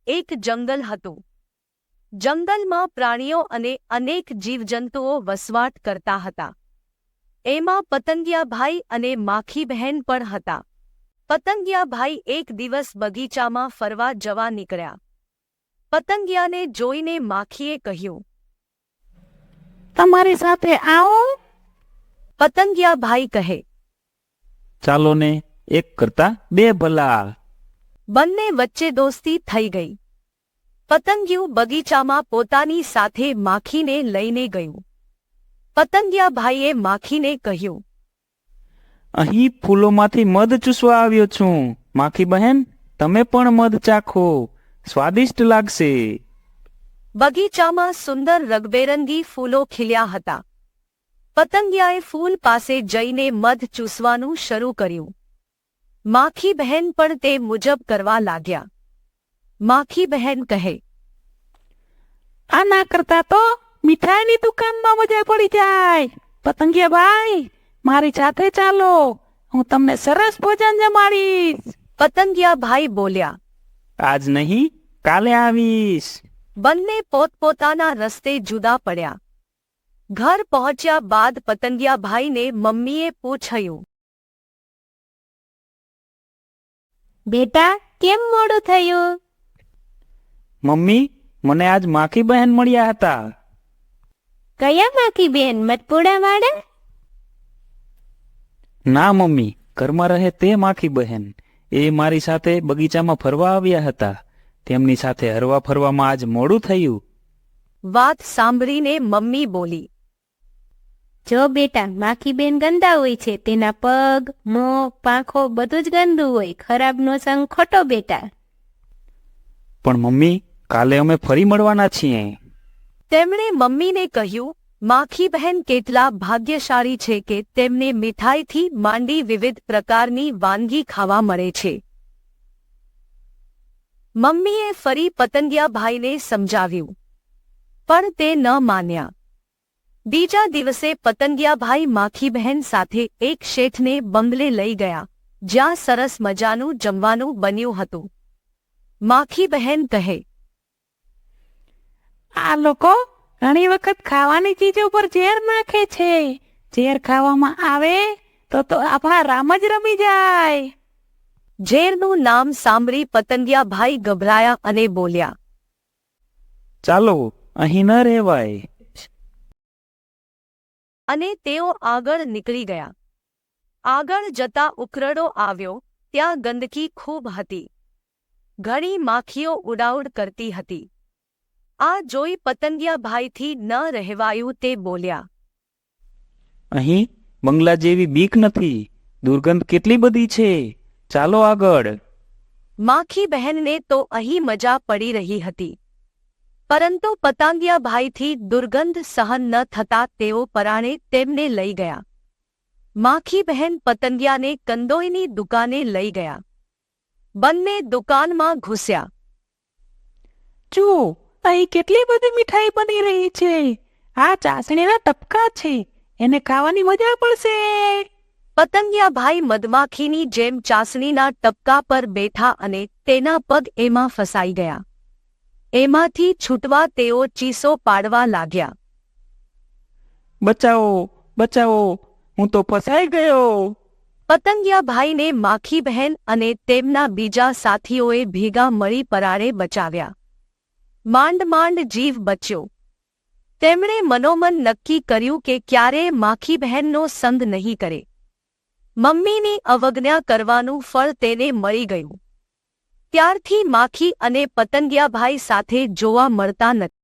એક જંગલ હતું. જંગલમાં પ્રાણીઓ અને અનેક જીવજંતુઓ વસવાટ કરતા હતા. એમાં પતંગિયાભાઈ અને માખીબહેન પણ હતા. પતંગિયાભાઈ એક દિવસ બગીચામાં ફરવા જવા નીકળ્યા. પતંગિયાને જોઈને માખીએ કહ્યું, તમારી સાથે આવો? પતંગિયાભાઈ કહે, ચાલો ને, એક કરતા બે ભલા. બંને વચ્ચે દોસ્તી થઈ ગઈ. પતંગિયું બગીચામાં પોતાની સાથે માખીને લઈને ગયું. પતંગિયાભાઈએ માખીને કહ્યું, અહીં ફૂલોમાંથી મધ ચૂસવા આવ્યો છું. માખી બહેન, તમે પણ મધ ચાખો, સ્વાદિષ્ટ લાગશે. બગીચામાં સુંદર રંગબેરંગી ફૂલો ખીલ્યા હતા. પતંગિયાએ ફૂલ પાસે જઈને મધ ચૂસવાનું શરૂ કર્યું. માખીબહેન પણ તે મુજબ કરવા લાગ્યા. માખીબહેન કહે, આના કરતા તો મીઠાઈની દુકાનમાં મજા પડી જાય. પતંગિયાભાઈ, મારી સાથે ચાલો, હું તમને સરસ ભોજન જમાડીશ. પતંગિયાભાઈ બોલ્યા, આજ નહીં, કાલે આવીશ. બંને પોતપોતાના રસ્તે જુદા પડ્યા. ઘર પહોંચ્યા બાદ પતંગિયાભાઈને મમ્મીએ પૂછ્યું, બેટા, કેમ મોડું થયું? મમ્મી, મને આજ માખી બહેન મળ્યા હતા. કયા માખી બેન, મટપુડા વાળા? ના મમ્મી, ઘરમાં રહે તે માખી બહેન. એ મારી સાથે બગીચામાં ફરવા આવ્યા હતા. તેમની સાથે હરવા ફરવામાં આજ મોડું થયું. વાત સાંભળીને મમ્મી બોલી, જો બેટા, માખી બેન ગંદા હોય છે. તેના પગ, મોં, પાંખો બધું જ ગંદુ હોય. ખરાબનો સંગ ખોટો બેટા. પણ મમ્મી, કાલે અમે ફરી મળવાના છીએ. તેમણે મમ્મીને કહ્યું, માખીબહેન કેટલા ભાગ્યશાળી છે કે તેમને મીઠાઈથી માંડી વિવિધ પ્રકારની વાનગી ખાવા મળે છે. મમ્મીએ ફરી પતંગિયાભાઈને સમજાવ્યું, પણ તે ન માન્યા. બીજા દિવસે પતંગિયાભાઈ માખીબહેન સાથે એક શેઠને બંગલે લઈ ગયા, જ્યાં સરસ મજાનું જમવાનું બન્યું હતું. માખીબહેન કહે, આ લોકો ઘણી વખત ખાવાની ચીજો પર ઝેર નાખે છે. ઝેર ખાવામાં આવે તો આપણા રામ જ રમી જાય. ઝેરનું નામ સાંભળી પતંગિયાભાઈ ગભરાયા અને બોલ્યા, ચાલો, અહીં ન રહેવાય. અને તેઓ આગળ નીકળી ગયા. આગળ જતા ઉકરડો આવ્યો. ત્યાં ગંદકી ખૂબ હતી. ઘણી માખીઓ ઉડાઉડ કરતી હતી. આ જોઈ પતંગિયાભાઈથી ન રહેવાયું. તે બોલ્યા, અહીં બંગલા જેવી બીક નથી. દુર્ગંધ કેટલી બધી છે. ચાલો આગળ. માખીબહેનને તો અહીં મજા પડી રહી હતી. પરંતુ પતંગિયાભાઈથી દુર્ગંધ સહન ન થતા તેઓ પરાણે તેમને લઈ ગયા. માખીબહેન પતંગિયાને કંદોઈની દુકાને લઈ ગયા. બંને દુકાનમાં ઘૂસ્યા. જુઓ, અહીં કેટલી બધી મીઠાઈ બની રહી છે. આ ચાસણીના ટપકા છે. એને ખાવાની મજા પડશે. પતંગિયાભાઈ મધમાખીની જેમ ચાસણીના ટપકા પર બેઠા અને તેના પગ એમાં ફસાઈ ગયા. એમાંથી છૂટવા તેઓ ચીસો પાડવા લાગ્યા. બચાવો, બચાવો, હું તો ફસાઈ ગયો. પતંગિયાભાઈને માખીબહેન અને તેમના બીજા સાથીઓએ ભેગા મળી પરાણે બચાવ્યા. માંડ માંડ જીવ બચ્યો. તેમણે મનોમન નક્કી કર્યું કે ક્યારેય માખીબહેનનો સંગ નહીં કરે. મમ્મીની અવજ્ઞા કરવાનું ફળ તેને મળી ગયું. ત્યારથી માખી અને પતંગિયાભાઈ સાથે જોવા મળતા નથી.